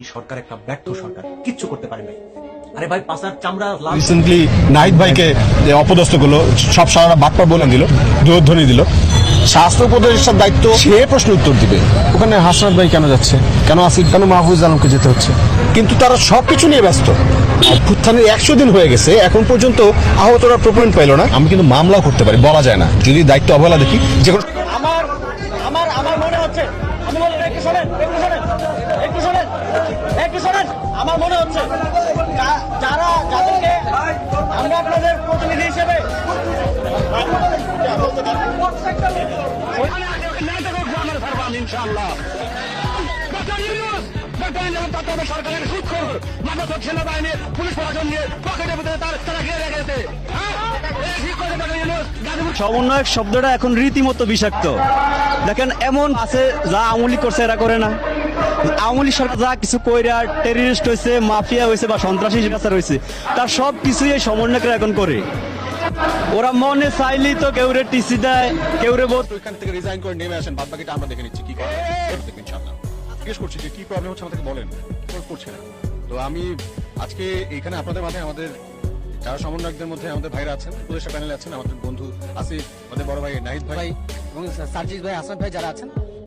সরকার একটা ব্যর্থ সরকার, কিচ্ছু করতে পারে নাই। আরে ভাই পাছার চামড়া লাল। রিসেন্টলি নাহিদ ভাইকে যে অপদস্থ করলো, সব সারা বাটপার বলে দিল, দূরধ্বনি দিল। স্বাস্থ্য উপদেষ্টার দায়িত্ব, সে প্রশ্ন উত্তর দিবে। ওখানে হাসনাত ভাই কেন যাচ্ছে, কেন আসিফ, কেন মাহফুজ আলমকে যেতে হচ্ছে? কিন্তু তারা সবকিছু নিয়ে ব্যস্ত। অভ্যুত্থানের 100 দিন হয়ে গেছে, এখন পর্যন্ত আহতরা প্রপয়েন্ট পাইল না। আমি কিন্তু মামলাও করতে পারি, বলা যায় না, যদি দায়িত্ব অবহেলা দেখি। যে কোনো আমার আমার আমার মনে হচ্ছে, আমি বললাম একটু শোনেন, একটু শোনেন, একটু শোনেন, একটু শোনেন। আমার মনে হচ্ছে যারা যাদেরকে আমরা আপনাদের প্রতিনিধি হিসেবে সরকারের সুৎখোর মাদক সেনাবাহিনী পুলিশ প্রশাসন নিয়ে পকেটের ভিতরে তারা ঘিরে রেখেছে। সমন্বয়ক শব্দটা এখন রীতিমতো বিষাক্ত। দেখেন এমন আছে যা আমলি করছে এরা করে না। আমলি সরকার যা কিছু কইরা টেররিস্ট হয়েছে, মাফিয়া হয়েছে বা সন্ত্রাসী হয়েছে, তার সব কিছুই এই সমন্বয়করা এখন করে। ওরা মনে চাইলেই তো কেউ রে টিসি দেয়, কেউ রে এখান থেকে রিজাইন করে নেমে আসেন, বাদ বাকিটা আমরা দেখে নিচ্ছি কি করেন। ইনশাআল্লাহ জিজ্ঞেস করছি যে কি প্রবলেম হচ্ছে আমাদেরকে বলেন, সলভ করছে না। তো আমি আজকে এখানে আপনাদের মাঝে আমাদের যারা সমন্বয়কদের মধ্যে আমাদের ভাইরা আছেন, উপদেষ্টা প্যানেলে আছেন, আমাদের বন্ধু আসিফ, আমাদের বড় ভাই নাহিদ ভাই এবং সার্জিস ভাই, হাসান ভাই যারা আছেন,